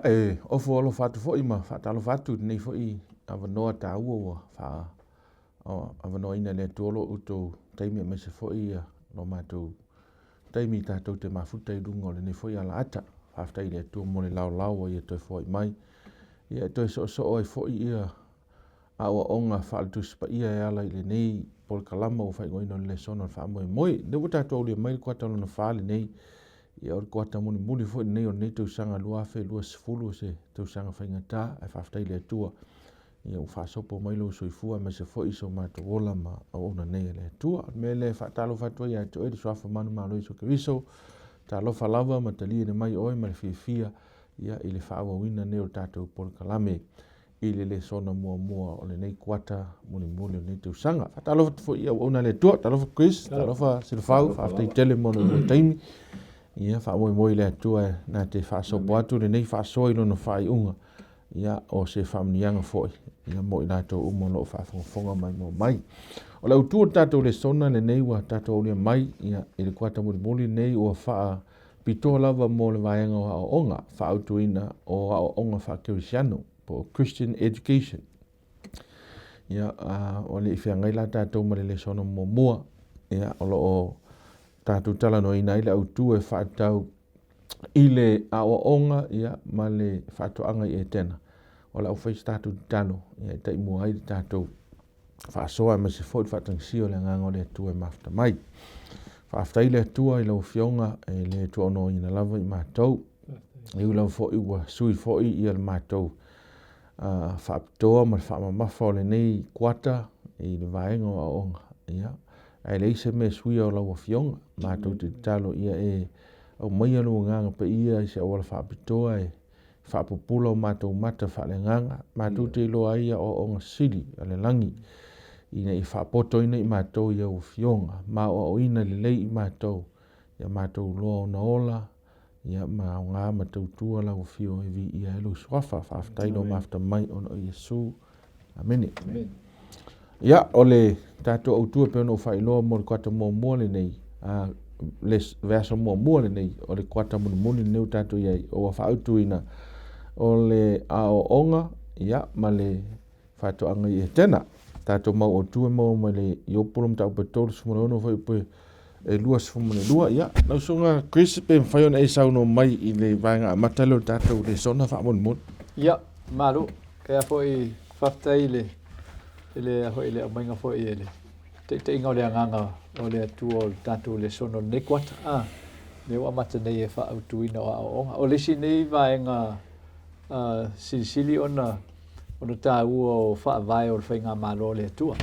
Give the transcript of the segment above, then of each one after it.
Ia o fo fatu fo ima fatalo fatu nei fo I ava noa ta ua fa ava noa ina le tolo uto taimi me se fo ia no matou taimi tatou te mafuta I lungo le nei fo ia la ata afta I le tu mo le lau ia toi fo I mai ia toi so ai fo ia awa onga fa tu spa ia ala I le nei pol kalama o fa ngoina le Lesona fa moi le buta to le mai Kuata no fa le nei ia o Kuata muli fo nei o nei tu sanga lua fe lua sfulu se tu sanga fa ngata ai fa afta I le tua ia u fa sopo mai lo soifua me se fo iso ma to ola ma ona nei le tua me le fa talo fa to ia to e so fa manu ma lo iso Keriso ta lo fa lava ma tali ne mai oi ma fia ia I le fa wa wina nei o tatou pol kalame I le Lesona mua o le nei Kuata muli nei tu sanga fa talo fo ia ona le tua talo fa Chris talo fa silfau fa afta I tele mo no taimi ia fa moi le tua na te fa so boatu le nei fa so I no fa I unga ia o se famnianga foi ia mo I to umo no fa fonga mai o le utu tatou Lesona le nei wa tatou le mai ia I le Kuata muli nei o fa pito lava mo le vaenga o onga fa autuina o onga fa Kerisiano po Christian education ia o le ifea ngai la tatou ma le Lesona mua ia o tatou tala no ina ile autu e fa tau ile onga ia ma le fa to anga I Etena o la office tatou talo ia tai mo ai tatou fa soa me se foi fa tangsi o le nganga le tu e mafta mai fa afta ile tua I lo fionga e le tu ono ina lava I matou I ulau fo I wa sui fo I le matou fa toa ma fa ma fo le nei Kuata I le vaenga o onga ia ai le se me sui o lau fionga matou te talo ia o mai alo nganga pe ia I se o fa pitoa fa popula o matou mata fa le nganga matou te lo ai o onga sili ale langi ina I fa poto ina I matou ia o fionga ma o ina le lei I matou ia matou lo na ola ia ma nga matou tua la o fio e vi ia lo swafa fa afta ilo mafta mai on o Yesu amen ia ole tatou o tua pe no fa ilo mo Kuata mo le nei les verso mo le nei o le Kuata mo nei tatou ia o fa autuina o le onga ia ma le fa to anga I Etena tatou mau o tua mo le iopolom tau petol sumo no foi pe e luas fumo le lua ia na songa Chris pe fai ona e sau no mai I le vanga matalo tatou Lesona fa mon ia malu ke foi faftai le foi le mainga foi ele te inga le nganga o le tu o tatou Lesona ne Kuata le wa mata nei e fa autuina o le si nei vaenga sili ona ta o fa vai o fainga malo le tua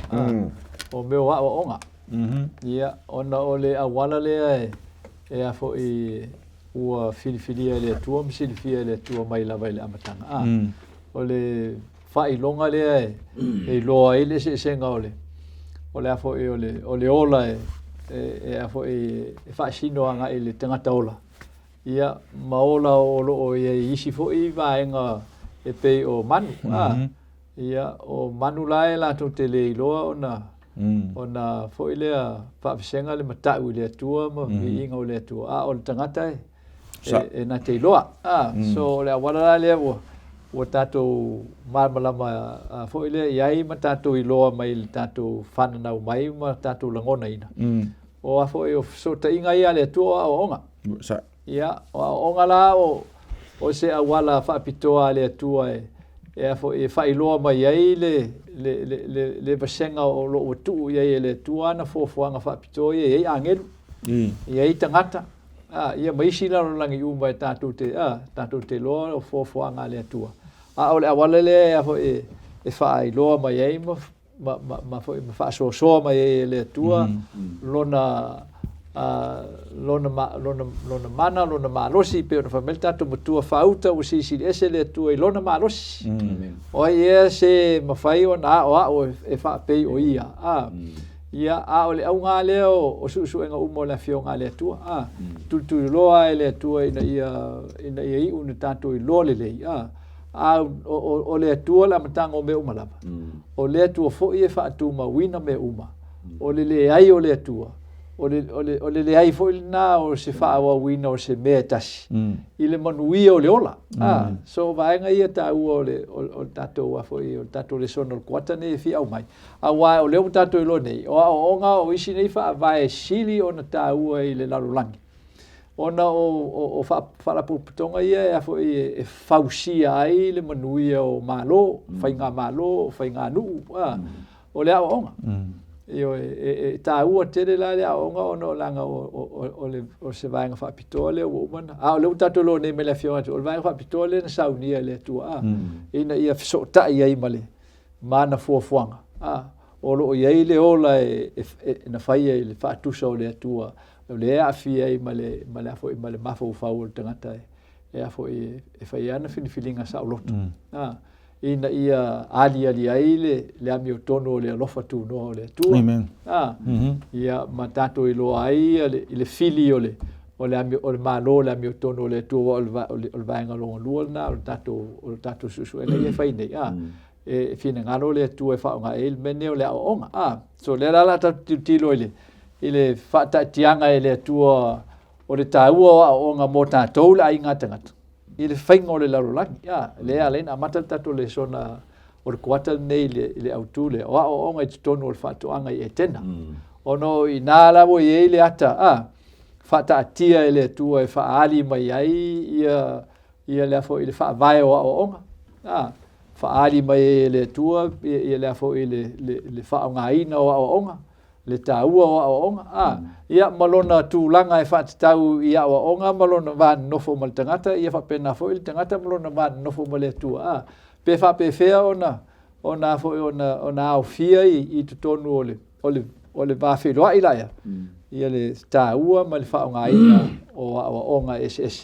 o meu o onga ia ona o le awala le e a fo I ua filifilia le tua msilifia le tua mai lava le amatanga o le fa I longa le e loa ile se senga o le a fo o le ola e a fo e fa sino anga ile tangata ola ia maola o lo e isi fo I vaenga e pe o manu ia o manu lai la to te le loa ona fo ile pa senga le matau le tua ma inga le tua o tangata e na te loa so le wala le o tato malama fo ile iai ma tato I loa mai le tato fana mai ma tato langona ina o a fo so te inga ia le tua o onga ia o onga la o se awala fa pitoa le tua e fo e fa iloa mai ai le basenga o lo tu ia le tua na fo anga fa pitoa ia angelu ia tangata ia mai sila lo langi umba tatu te lo fo anga le tua o le awala le fo e fa iloa mai ai ma fa so mai le tua lona lona malosi pe ona famel tatou matua fauta o sisi ese le tua I lona malosi o ia se mafai ona o e fa pe o ia ia o le aunga le o su enga umo la fionga le tua tu loa le tua ina ia una tatou I lo le o le tua la matanga o me uma lava o le tua fo ia fa tu ma wina me uma o le ai o le tua o le ai fo na o se fa wa wina o se mea tasi i le manuia o le ola so vaenga ia tāua o tatou wa fo i o tatou le sono kuata nei fi au mai a wa o le tatou i lo nei o onga o isi nei fa vai sili ona tāua i le lalolangi ona o fa la putonga ia fo i fausia ai le manuia o malo fainga malo fainga nu o le onga io tāua tele la le onga ono langa o se vaenga fa pitole o mana o le tatou lo nei me le fiona o le vaenga fa pitole na saunia le tua ina ia so ta ia i male mana fuafuanga o lo ia le ola na faia le fa tusa o le tua le afia i male fo i male mafo fa o tangata e fo i faia na filinga sa lot ina ia ali ai le ami o tono le alofa tu no le tua amen ia matato i lo ai le fili o le ami o le malo le ami o tono le tua o le vaenga lo lua na o tato susu ele fai nei e fina ngalo le tua fa nga el mene o le onga so le la tilo ile fa ta tianga ele tua o le taua onga mo tatou la inga tangata ile fainga o le larolangi le alena mata tatou le sona o le kuata nei le autule o onga i tonu o le fatoanga i Etena ono i nala wo i le ata fa ta tia ele tua e fa ali mai ai ia le fo ile fa vai o onga fa ali mai le tua ia le fo ile le fa nga ina o onga le taua o onga ia malona tu langa e fa tau ia o onga malona va no fo mal tangata ia fa pena fo il tangata malona va no fo mal tua pe fa pe fea ona fo ona au fia i tonu ole va fe lo ila ia le taua mal fa nga ina o onga ss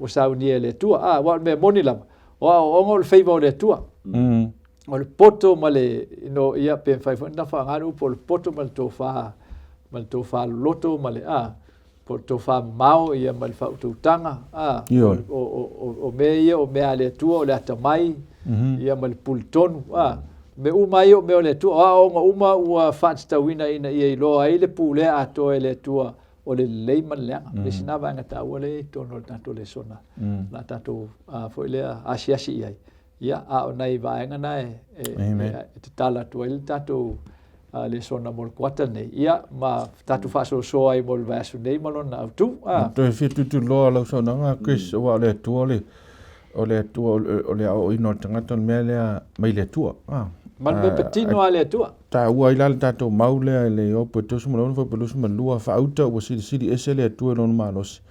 o sa unie le tua wa me monila o onga le favor le tua o le poto male no ia pe fai na fa ngaru po le poto mal tofa loto male po tofa mau ia mal fa utanga o me ale tua o le atamai ia mal pulton me mai o me le tua o uma ua fa tawina ina ia lo ai le pule ato ele tua o le lei malanga le sinava ngata o le tono tanto le sona la tanto fo le asiasi ai ia o nei vaenga nei te tala tuel tatu le sona mol kuata nei ia ma tatu fa so ai mol vasu nei malona autu to fitu tu lo la sona nga Chris o le tuole o le o ino tangata mele mai le tua man me petino ale tua ta ua ila tatu maule le o petos mo fo pelos mo lua fa auta o sidi esele tua no malos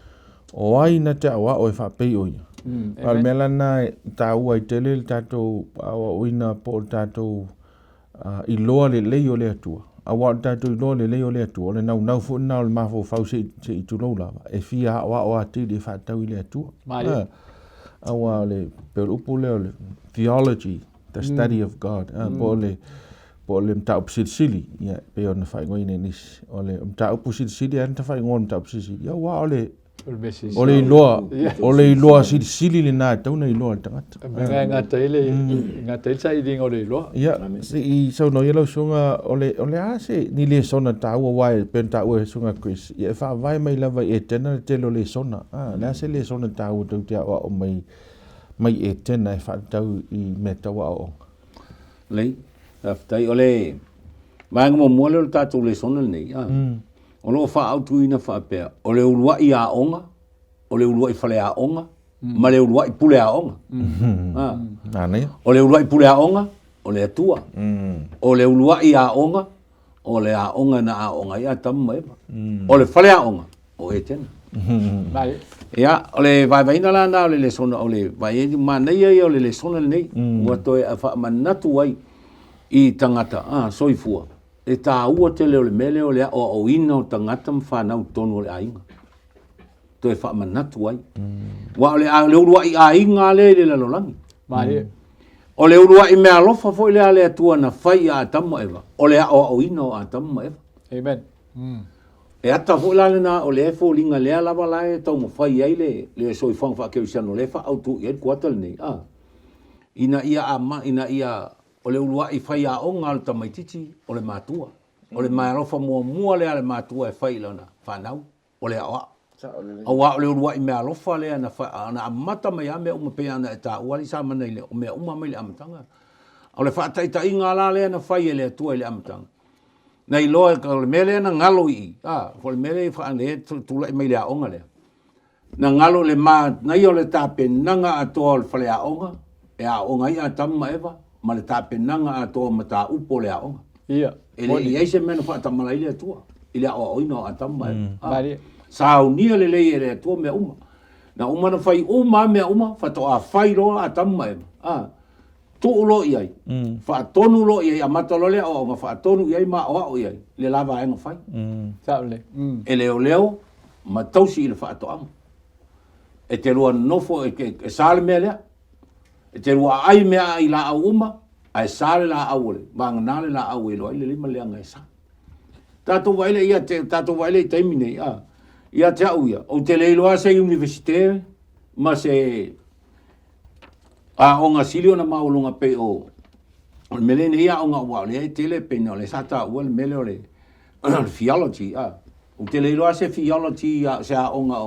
o ai na te o fa pe o al melana taua i tele tatou uina po tatou i loa le leo le atua. Awa tatou i loa le leo le atua. Le nau fu nau le mafo fau se i tulau lava. E fia o ate le whatau i le atua. Awa le perupu le theology, the study of God. Po le mta upsili pe ona fai ngoi nenis. O le mta upsili anta fai ngoi mta upsili. Awa o le o le loa sili le na tau na loa tangata ngata ile sai ding o le loa ia i so no yellow sunga o le ase ni le sona tau wai pen tau e sunga Chris ia fa vai mai lava Etena te lo le sona na se le sona tau tu te o mai Etena e fa tau i meta wa o le aftai o le mang mo le tatu le sona nei o lo fa autu ina fa pe o le ulua i aonga o le ulua i fale aonga ma le ulua i pule aonga ane o le ulua i pule aonga o le atua o le ulua i aonga o le aonga na aonga ia tamma o le fale aonga o Etena mai ia o le vai na la na o le sona o le vai ma nei o le sona nei wa to e fa manatu ai i tangata soifua e ta ua te leo le mele o le o ina o tangata mwhanau tonu o le ainga. To e wha manatu ai. Wa o le urua i ainga le lalolangi. O le urua i mea lofa fo i le ale atua na whai a tamma ewa. O le o ina o a tamma ewa. Amen. E ata fo lale na o le efo linga lea lava lae tau mo whai ai le soi whang wha Kerisiano le wha au tu i Kuata le nei. Ina ia o le ulua i whai a o ngā tamaititi o le mātua. O le mai alofa mua le ale matua e whai lana whanau. O le awa. Awa o le urua I mea alofa le ana amata mai a mea uma pe ana e tā uali sa mana ile. O mea uma mai le amatanga. O le whaataita I ngā la le ana whai e le atua I le amatanga. Nei loa ka le mele na ngalo I. Ko le mele whaane tula I mai le aonga le. Na ngalo le ma nei o le tape nanga atoa le whale aonga. E aonga I a tamma eva. Ma le tape nanga atoa ma tā upo le aonga. Ia. Ele I eise mena whaatamala I le atua. I le aoa oina o a tamma eva. Sao nia le lei e le atua mea uma. Na uma na whai uma mea uma. Whatoa whai roa a tamma eva. Tu lo iai. Whaatonu lo iai a matalole o ma whaatonu iai ma oa o iai. Le lava enga whai. Saule. E leo ma tausi I le whaatoanga. E te rua nofo e sale mea lea. E te rua ai mea I la au uma. Ai sale la au le. Manga nale la au e loa I le lima lea ngai sa. Tato waile ia I taimine ia. Ia te au ia. O te leiloa se universite. Ma se... o ngā silio na maulunga pe o mele ne ia o ngā ua le tele pe no le sata ua le mele o le theology o te leiloa se theology se a o ngā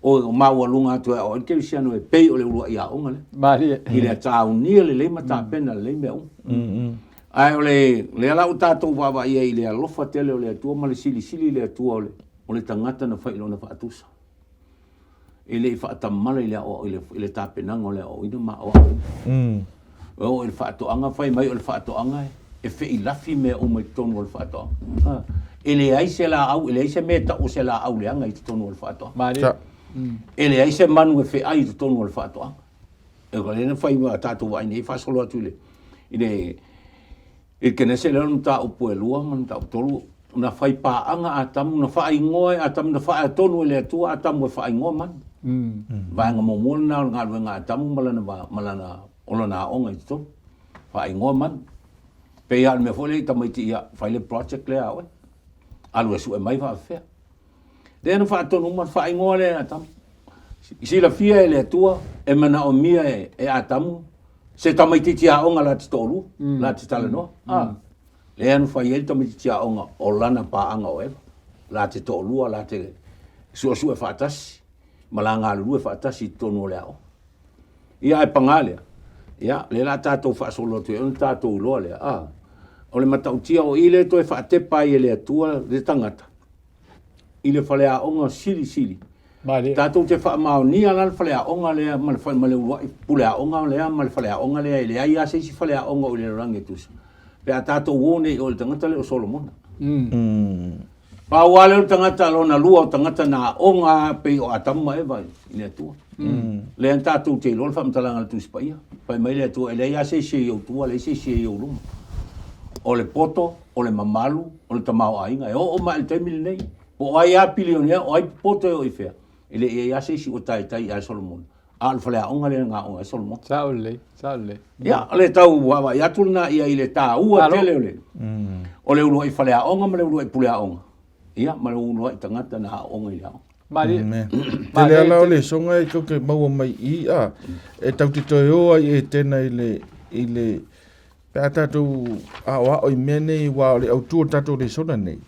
o maulunga tu o Kerisiano e pe o le ua ia o ngā le Maria I le tau nia le leima ta pena le leima o ai o le ala o tātou wawa ia I le alofa tele o le atua ma le sili le atua o le tangata na whailo na whaatusa ele I whaatamala I le tāpenanga o le o ina ma o o le whaatoanga whai mai o le whaatoanga e whi lafi mea o mai tonu o le whaatoanga ele ai se la au ele ai se mea tau se la au leanga I tonu o le whaatoanga ele ai se manu e whi ai tonu o le whaatoanga e ka lena whai ma tātou wa ine I whasolo atu le I kene se leo nta upo e lua man ta tolu na whai paanga a tamu na whai ngoe a tamu na whai tonu le atua a tamu e whai ngoe man Vanga mo mona ngā rua ngā tamu malana olana onga I tō. Wha ingoa man. Pe ia me fole tamaiti ia whaile project le awe. Alu e su e mai wha whea. Dena wha tonu man wha ingoa le a tamu. Si la fia e le atua e mana o mia e a tamu. Se tamaiti tia onga la ti tōru. La ti tala noa. Le anu wha ieli tamaiti tia onga o lana paanga o eva. La ti tōrua la te sua e whaatasi. Malanga lulu e whaatasi tonu o leo. Ia e pangalea. Ia, le la tātou whaasolo tu e un tātou loa lea. O le matautia o ile to e whaatepa I le atua le tangata. Ile whalea onga sili. Tātou te whaamao ni ala whalea onga lea, male uruai pulea onga lea, male whalea onga lea, ile ai ase si whalea onga o le rangi tusa. Pea tātou wone o le tangata le o Solomona. Pa wale o tangata lo na lua o tangata na onga pe o atama eva I le atua. Le an tātou te lol whamtalanga le tusi paia. Pai mai le atua, ele ia se o tua, le se o luma. O le poto, o le mamalu, o le tamao ainga. E o ma el taimili nei. O ai a pilionea, o ai poto e o ifea. Ele ia se o tai a Solomon. A le whalea onga le ngā onga Solomon. Saule. Ia, le tau wawa, ia tulna ia I le tā ua tele o le. O le urua I whalea onga, ma le urua I pulea onga. Ia, ma le urua I tangata na onga I leo. Mari. Te le ala o le songa I koke maua mai I a. E tau te toi oa I Etena I le pēa tātou a oa o I mea nei wā o le autua tātou Lesona nei.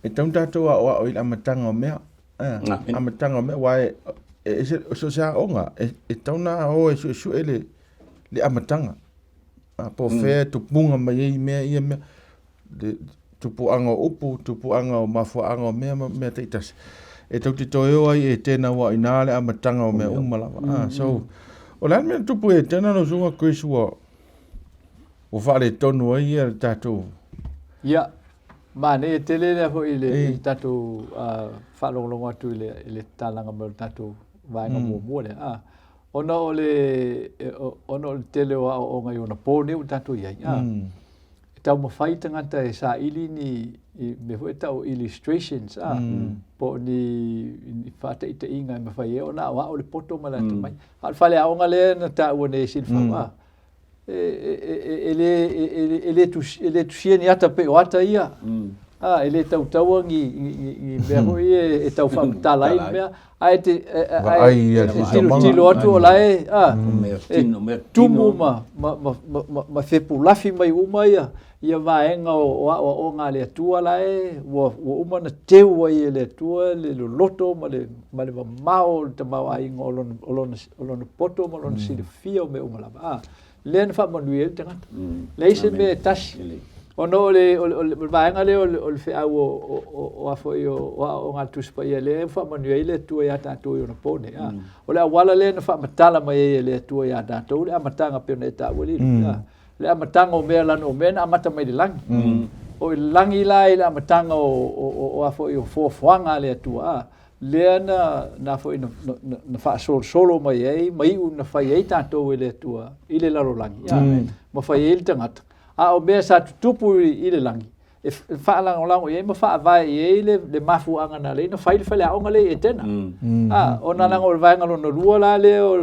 E tau tātou a oa o I amatanga o mea. Amatanga o mea wā e so sea onga. E tau nā o e su e le amatanga. Po whea tupunga mai I mea I mea. Tupu anga o upu, tupu anga o mafua anga o mea teitasi. E tau te toi oa I Etena wa I nāle amatanga o mea umalawa. So, o lan mea tupu e Etena no sunga Chris wa o whare tonu ai ia tātou. Ia, mane e tele lea ho I le tātou whalonglongo atu I le tālanga mo tātou vaenga mua lea. Ona o le tele o ngai ona pōne o tātou iai. Tau mawhai tangata e sa ili ni me hoi tau illustrations po ni whata I te inga e mawhai e ona wa o le poto malata mai. Al whale aonga le na ta ua ne silfa ele tusia ni ata pe o ata ia ele tau ngi mea hoi e tau whamatala i mea. Ai te tilo atu o lai, tumu ma whepulafi mai uma ia vaenga o ngā le atua lai, ua uma na teu ai e le atua, le loto ma le mao, te mau ainga o lona poto, ma lona silifia o me uma lava. Lea na whamanui e te ngata. Leise me tasi. Ono le vaenga le o le whiau o afo i o ngā tuspa ia le whamanui e le atua ia tātou i ona pone. O le awala le na whamatala mai e le atua ia tātou, le amatanga peo nei tā wali. Le amatanga o mea lana o mea na amata mai le langi. O i langi la i le amatanga o afo i o fofuanga le atua. Lea na afo i na wha solo mai ei, mai u na whai ei tātou i le atua, i le laro langi. Ma whai ei le tangata. O mea sa tutupu i le langi. E whaalango lango i ei, ma wha vai i ei le mafuanga na le, na whai le whale aonga le Etena. O na lango o le vaenga lona rua la le o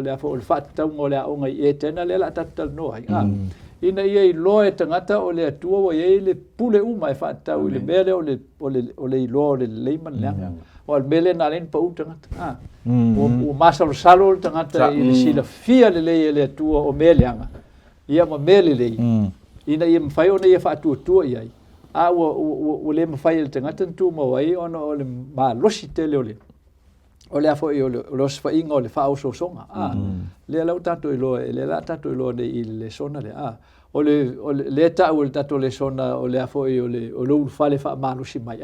le afo o le whaataunga o le aonga i Etena le la tatal noa. Ina ia i loa e tangata o le atua o ei le pule uma e whaatau i le mele o le iloa o le leiman leanga. O le mele na len pa utangata. O masalo salo o tangata i le sila fia le lei e le atua o mele leanga. Ia ma mele lei. Ina ia mwhai ona ia whaatua i ai. O le mwhai le tangata ntu mawai ona o le malosi tele o le. O le afo i o le osfa inga o le wha auso songa. Le lau tato i loa, le la tato i loa i le sona le. O le tau le tato le sona o le afo i o le ulu whale wha malusi mai.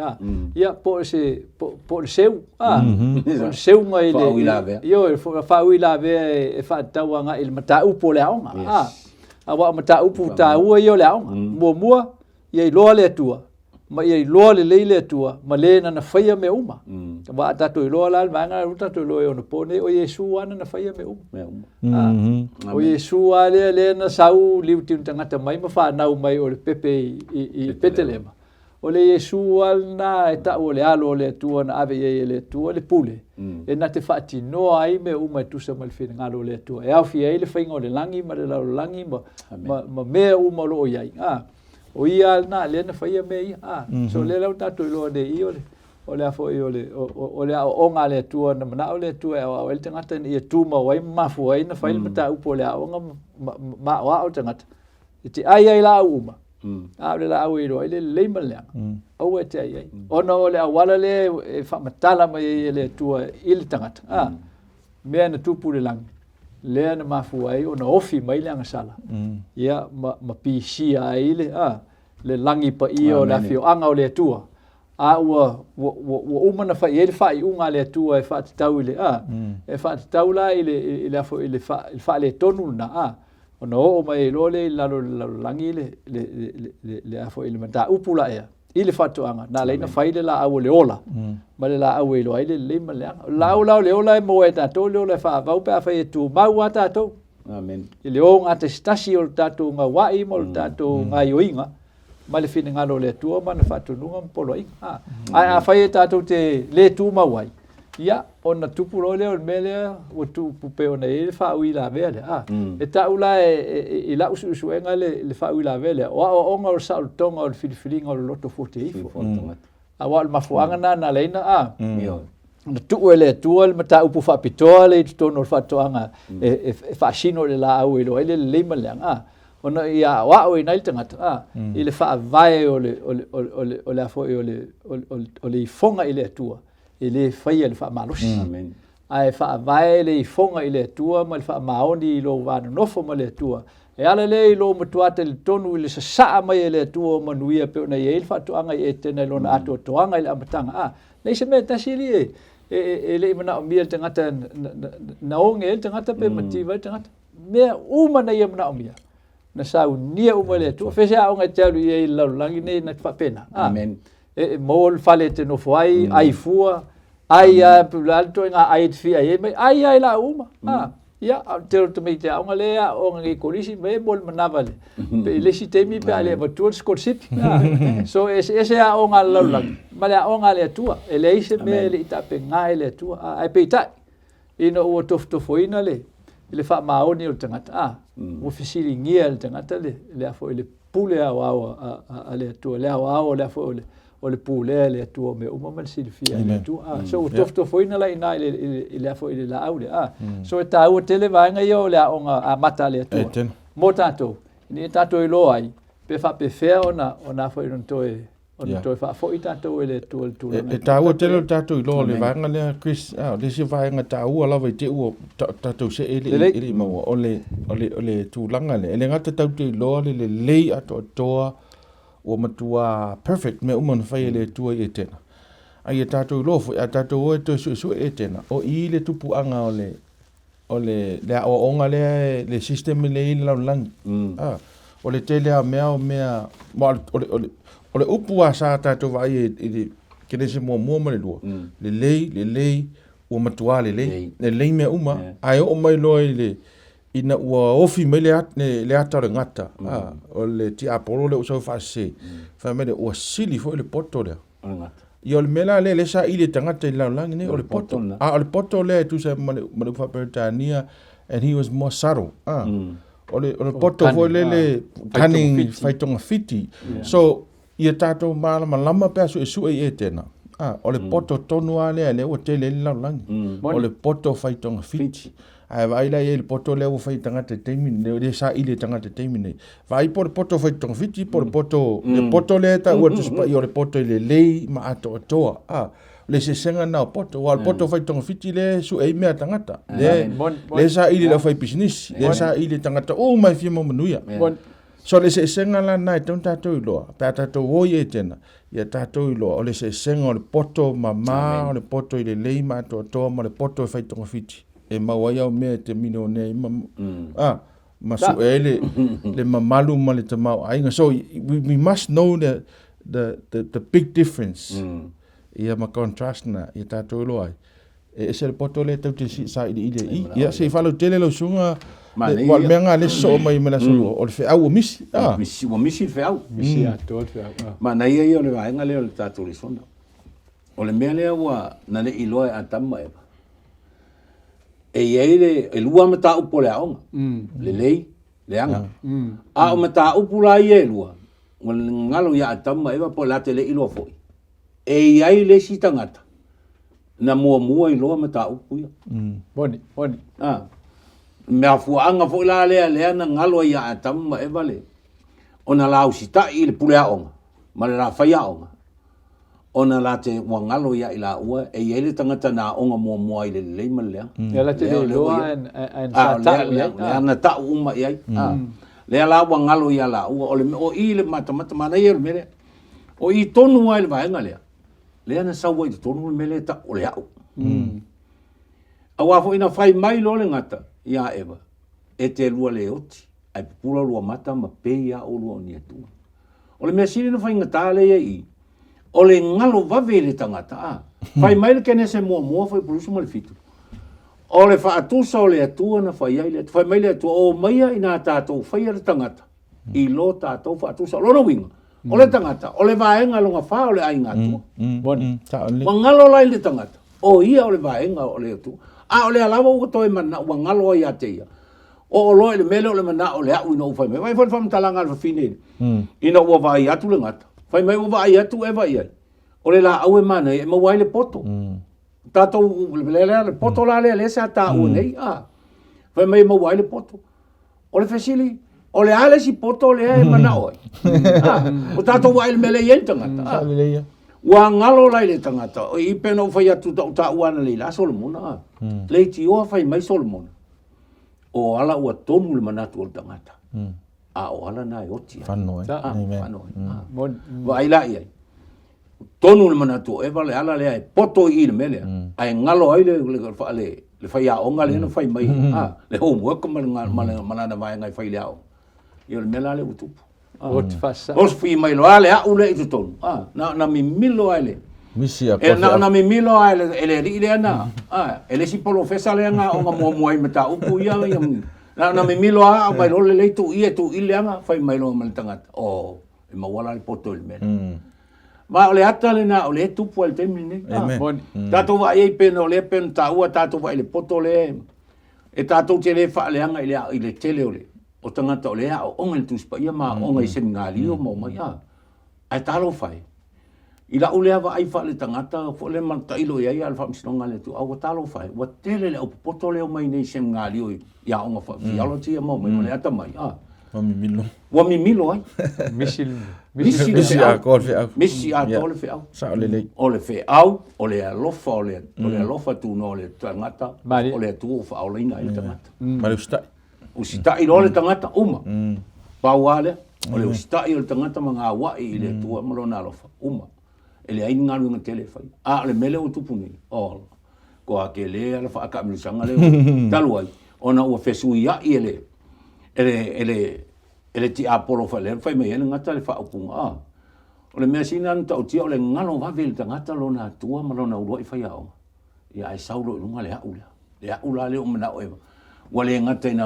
Ia po le seu. Po le seu ngai le. Io e wha ui la vea e wha tauanga i le mata upo le aonga. Awa mata upo ta ua i o le aonga. Mua ia i loa le atua. Ma ia i loa le leile atua, ma le na whaia me uma. Wa tato i loa la, maanga tato i loa e ona pone, o Yesu ana na whaia me uma. O Yesu ale le na sau liu tiu tangata mai, ma whanau mai o le pepe i Petelema. O le Yesu alna e tau o le alo o le atua, na ave e le atua, le pule. E na te whaati noa ai me uma e tusa ma le whina ngalo o le atua. E au fia e le whainga o le langi, ma le lau langi, ma mea uma lo o iai. O ia na le na faia me ia so le lau tato i loa de i o le afo i o le o ngā le tua na mana o le tua o el tangata i tuma wai mafu ai na faile mata upo le aonga ma o tangata i te ai la uma le la au i roa i le leima lea au e te ai ona o le awala le e whamatala mai le tua i le tangata mea na tupu le langi lea na mafu ai o na ofi mai leanga sala. Ia ma pisia ai le langi pa i o la fio anga o le atua. Ua uma na whai ele whai unga le atua e whaatitau i le e whaatitau la i le afo i le wha le tonu na o na o mai lo le lalo langi le afo i le mata upula ea. I le whatoanga, nā leina whaile la au le ola, ma le la au e loa, i le leima leanga. Lau le ola e moa e tātou, le ola e whaavau pe a whai e tū mau a tātou. Amen. I le o ngā te stasi o le tātou ngā wai, mo le tātou ngā ioinga, ma le whine ngalo le atua, ma le whatununga mpolo inga. Ai a whai e tātou te le tū mau ai. Ia, o na tupu lo leo mele o tupu pe ona e le wha ui la vele. E tau la e la usu enga le wha ui la vele. O onga o sa o tonga o le filifilinga o le loto 48. A wa le mafuanga na leina na tuu ele tua le mata upu wha pitoa le tono wha toanga e wha sino le la au e lo ele le leima leanga. Ona ia wa o ina il tangata. I le wha vai o le afo o le fonga i le atua. I le whaia le wha malosi. Ai wha vai le fonga i le atua, ma le wha maoni i lo wāna nofo ma le atua. E ala le i lo matuata le tonu i le sasaa mai le atua o manuia peo na i e il wha toanga i Etena i lo na atua toanga i le amatanga. Nei se mea tasi li e le imana o mia le tangata na onge le tangata pe mativa le tangata. Mea uma na ia mana o mia. Na sau nia uma le atua. Whese a onga te alu i e laulangi nei na te pena. Amen. E mol fale te no foi ai fua ai a alto nga ai te fia ai la uma ia te to me te nga le o nga kolisi me mol manavale pe le sistemi pe ale batul scorship so ese a o nga la male o nga le tua ele ise me le ita pe nga le tua ai pe ta ino o to foina le fa maoni o tangata o fisili ngia le tangata le afo le pule au ale tu le au le fo o le pule le tu me uma mal silfia le tu so to foi na lai na le fo le la au le so ta o tele vai nga yo le a mata le tu mo tato ni tato I lo ai pe fa pe fe ona foi non toi ona toi fa foi tato le tu e ta o tele tato I lo le vai nga le Chris le si vai nga ta o la vai te o tato se ele mo ole tu langa le nga tato te lo le lei ato toa o matua perfect me umon fai le tua Etena. Ai tato lo fo tato o to su Etena. O I le tupu anga o le o onga le system le la lang. O le tele a mea o le upu a sa tato vai kene se mo le lo. Le lei o matua le lei me uma ai o mai lo le ina ua ofi mai le ata ngata o le ti apolo le uso fa se fa me le o sili fo le poto le io le mela le sa ile tangata I lang ne o le poto o le poto le tu se ma fa Britania and he was more subtle o le poto fo le cunning faitonga fiti so ia tato malama pe su Etena o le poto tonu ale o tele lang o le poto faitonga fiti ai vai la il poto le fai tangata temine le sa ile tangata temine vai por poto fai tong fiti por poto le poto le ta o tu spa le poto le lei ma ato toa le se senga na poto wal poto fai tong fiti le su e me tangata le sa ile le fai business le sa ile tangata o mai fi mo manuia so le se senga la na ton tato lo pa tato o Etena ia tato lo o le se senga o le poto mama o le poto ile lei ma ato toa ma le poto fai tong fiti e mawaya o mea te mino nei masu le mamalu ma le tamau ainga so we must know the big difference ia ma contrast na ia tato lo ai e se le poto le tau te si sa ile ia se falo tele lo sunga wa menga le so mai mena so o le fe au misi misi fe au misi ato fe au ma na ia le vaenga le tato le sonda o le mea le wa na le iloa atama e ele e lua mata upo le aonga le lei le anga a o mata upo la ie lua ngalo ya atama eva po la tele ilo foi e ai le si tangata na mua I loa mata upo ia boni me afuanga fo la le na ngalo ya atama eva le ona la usita I le pule aonga ma le la fai aonga ona la te wangalo ya ila ua e ele tangata na onga mua I le malea la te loa en sa le na ta uma ia le la wangalo ya la ua o ile mata mana ia mele o I tonu ai le vaenga le na sa wa I tonu mele ta o le au awa fo ina fai mai lo le ngata ia eva e te lua le oti ai pula lua mata ma pe ia o lua ni tu o le mesini no fai ngata le ia o le ngalo vave le tangata fai mai le kene se mua fai pulusu mal fitu o le fa atusa o le atua na fai ai le fai mai le atua o maia ina tatou fai le tangata I lo tatou fa atusa lo no winga o le tangata o le vaenga longa fa o le ainga atua wangalo lai le tangata o ia o le vaenga o le atua o le alawa o toi mana wangalo ai ateia o lo le mele o le mana o le au ino fai mai fai fai talanga le fine ina ua vai atu le ngata fai mai ua ai atu e vai ai. O le la au e mana e mawai le poto. Tatou le poto la le sa ta u nei fai mai mawai le poto. O le fesili o le ale si poto le e mana oi. O tatou wai le mele yen tangata. Ua ngalo lai le tangata. O I pena fai atu ta uana le la Solomona. Le ti o fai mai Solomona. O ala ua tonu le manatu o le tangata. O ala na oti. Whanoi. Wa ila ia. Tonu le manatu e vale ala le ai poto I le mele. Ai ngalo ai le fai aonga le na fai mai. Le homework malana vai ngai fai le ao. Ia le mela le utupu. Os fi mai lo ale au le itu tonu. Na mi milo ale. Misia na mi milo ale ele ri le na. Ele si polo fesa le nga o mo ai mata upu ia na mi milo vai lo le tu ia tu ile nga fai mai lo mal tangata. E mawala le poto le mele. Ma ole ata le na ole tupu al temine. Tato va ai pena ole pena ta ua tato va le poto le. E tato te le fa le anga ile tele ole. o tangata o lea o onga tu spa ia ma onga I seminari o mo mai a ai talo fai ila ulea va ai fa le tangata fo le man tailo ia ia alfa msinonga le tu au talo fai wa tele le o poto le o mai nei seminari o ia onga fa theology mo mai le ata mai a wa mi milo ai misi a kol fe au misi a tole fe au sa le o le fe au o le alofa o le alofa tu no le tangata o le tu fa o le ina le tangata ma le sta usita I le tangata uma pauale o le usita I le tangata manga wa I le tua malona alofa uma ele ai ngalu nga tele fai a le mele o tupuni o ko a ke le ala fa ka mi sanga le talu ai ona o fesu ia ele ti apolo fa le fai me ele ngata le fa o punga a o le mea sina nta o tia o le ngalo va vel tangata lona tua malona o I fai ao ia ai saulo lunga le aula le o mana o eva wale ngata ina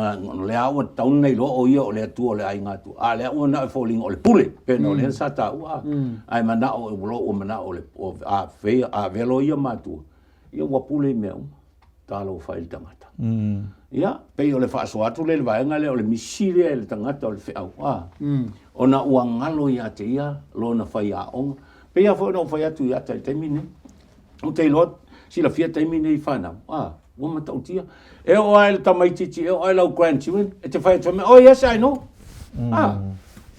le awa taun nei lo o ia o le tua o le ai ngatu a le o na falling o le pule pe no le sata ua ai mana o lo o mana o le a fe a velo ia matu ia wa pule me talo fai tangata ia pe o le fa so atu le vai ngale o le misile le tangata o le fe au ona ua ngalo ia te ia lo na fai a on pe ia fo no fai atu ia te mine o te lot si la fia te mine I fana wa mata utia e o ai tamai titi e o ai lau grandchildren e te fai tome oh yes I know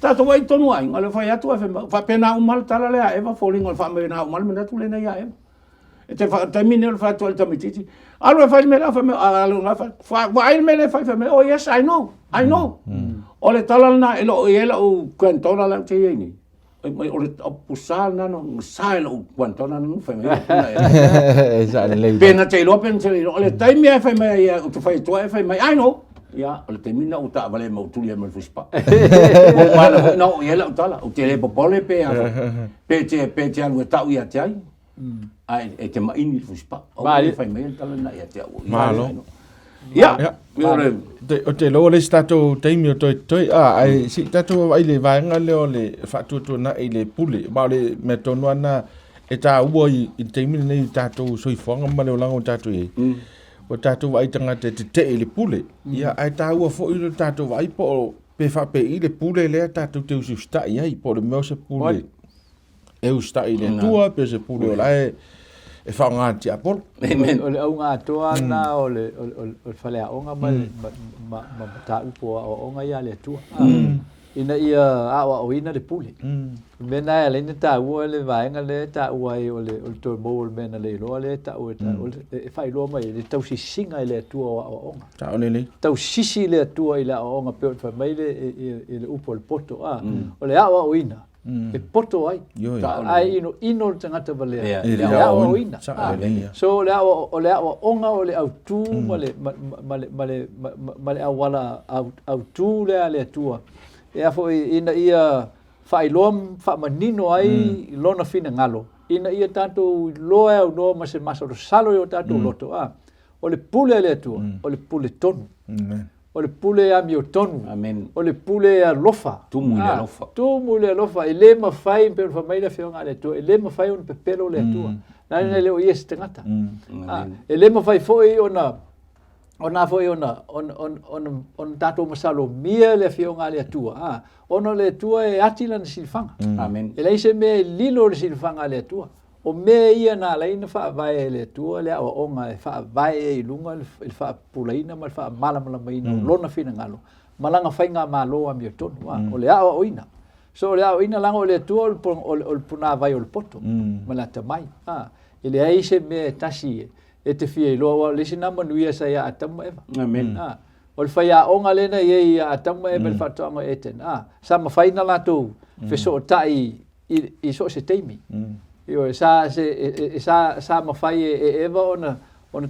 tato wai tonu ai ngale fai atu fa pena umal tala le eva falling on fa me na umal me tu le na ia e te fa tamine o fa tu tamai titi alo fai me la fa me alo na fa vai me le fai me oh yes I know o le tala na elo o grandtona la te ni o le pusal na no sai lo grandtona no fa me pena te lo pen te lo le tai me fa me ia o te fai tu fa me I know ia o le termina o ta vale mo tu le mo fuspa o wala no ia la tala o te le popole pe te alu ta ia te ai e te mai ni fuspa o le fa me tala na ia te o malo ia o te lo le stato taimi o toi ai si tato ai le vaenga le o le fatu tu na ile pule ba le metonu ana e ta ua I taimi nei tato soifonga ma le o lango tato e o tato vai tanga te le pule ia ai ta ua fo I tato vai po pe fa pe I le pule le tato te usi sta ai po le mo se pule e usta I le tua pe se pule o lai e fa nga ti apol o le au nga toa na o le fale a onga ma ta upo o onga ia le tua ina ia awa o ina le pule mena le ta ua le vaenga le ta ua o le to mo mena le lo le ta o e fai lo mai le tau singa le tua o onga ta o le tau sisi le tua I le onga pe fa mai le upo le poto o le awa o ina e poto ai ai ino tangata vale le awa o ina so le awa onga o le au tu male awala au tu le tua e afo ina ia fai lom fa manino ai lona fina ngalo ina ia tanto loa o no ma se maso salo yo tanto loto o le pule le tua o le pule tonu o le pule a mio tonu o le pule a lofa tumu le lofa e le ma fai per fa mai la fionga le tua e le ma fai un pepelo le tua na le o yes tengata e le ma fai foi ona foi on tato masalo mia le fionga le tua ono le tua e atila na silfanga e lei se me lilo le silfanga le tua o me ia na leina fa vai le tua le o onga fa vai lunga il fa pulaina ma fa mala mai no lona fina ngalo malanga fainga malo a mi tonu o le o ina so le o ina lango le tua o puna vai o poto mala tamai ele ai se me tasi e te fie lo le sina manuia sa ya atamu eva amen o le faia onga lena ye atamu e fa tonga Etena sa ma faina la tu fe so tai I so se teimi io sa ma fai eva ona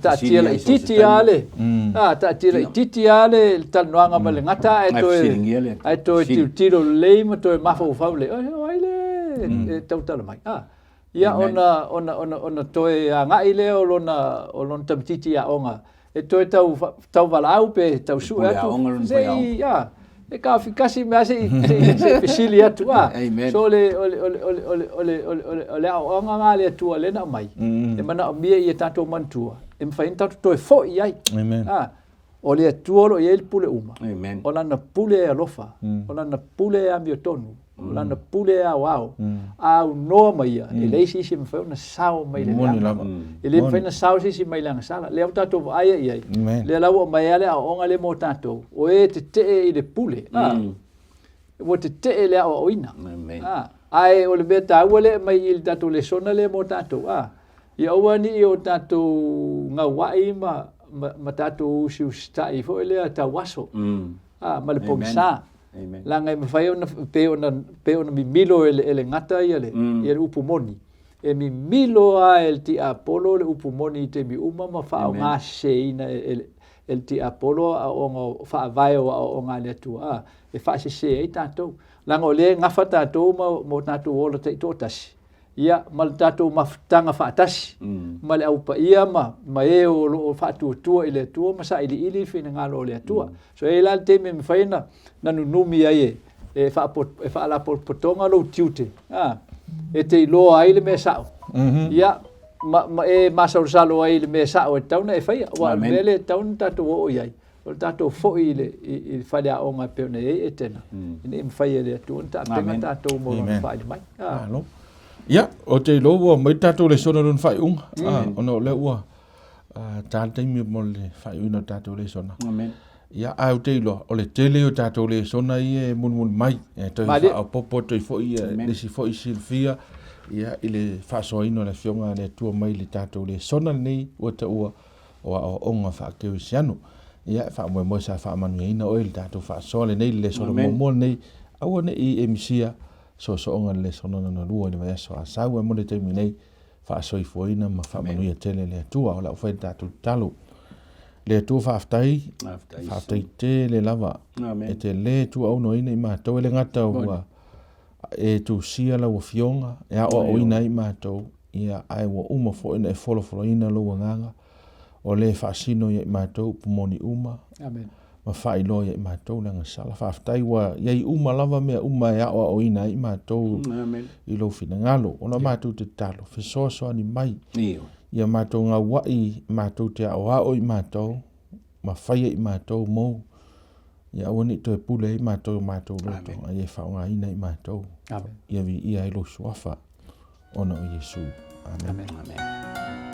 ta tira I titi ale ta tira I titi ale tal noanga ma le ngata e to tiro leima to mafo faule ai le tau tala mai ia ona to e ngai le o lona tam titi a onga e to tau valau pe tau su atu ia e ka fikasi me ase se pesili atu so le onga le tua le na mai e mana mia I tato mantua e mfa inta to e fo ai o le tuolo ye pule uma Amen. o lana pule alofa o lana pule a miotonu o lana pule a wao a no mai e le sisi me fa na sao mai le ele me fa na sao sisi mai lang sala le tato ai ai le lawo mai ale a onga le mo tato o e te i le pule o te le o ina ai o le beta wale mai il tato le sona le mo tato ia wani o tato nga wai ma tato si stai fo le ta waso ma le pomsa la ngai me fai ona pe ona mi milo ele ngata ia le upumoni e mi milo a el ti apolo le upumoni te mi uma ma fa nga seina el ti apolo o fa vai o nga le tu e fa se e tato la ngole nga fa tato mo tato o le te totas ia mal tato maftanga fa tas mal au pa ia ma e o fa tu ile tu ma sa ili fina ngalo le tu so e la te me faina na numi ai e fa la potonga lo tiute e te lo ai le me sa ia ma e ma sa lo ai le me sa o tauna e fai wa mele taun tato o ia o tato fo ile il fa le o nga pe ne etena ni me fai le tu ta tenga tato mo fa mai ia o te loa mai tatou le sona lon fai unga ono le ua tātai mi mo le fai una tatou le sona ia au te ilo o le tele o tatou le sona ia mun mai toi fa popo toi fo ia lesi fo i silfia ia ile fa soino le fionga le tua mai le tatou le sona nei o te ua o onga fa Kerisiano ia fa mo sa fa manuina o le tatou fa so le nei le sona mo nei au ne i emisia so onga le sono na lua le vai so sa mo le te minei fa so i foina ma fa manuia tele le tua o la fa tatou talo le tu fa aftai te le lava e te le tu au no ina ma to le ngata o e tu sia la o fionga e o ina i ma to ia ai wo uma fo ina e folo ina lo nganga o le fa sino i ma to pumoni uma amen ma fai lo i ma to nga sala fa aftai wa ia uma lava me uma ia o ina i ma to i lo fina ngalo ona ma to te talo fe so ani mai ia ma to nga wa i ma to te o i ma to ma fai i ma to mo ia woni to pule i ma to lo to ai fa nga ina i ma to ia vi ia lo swafa ona o Yesu amen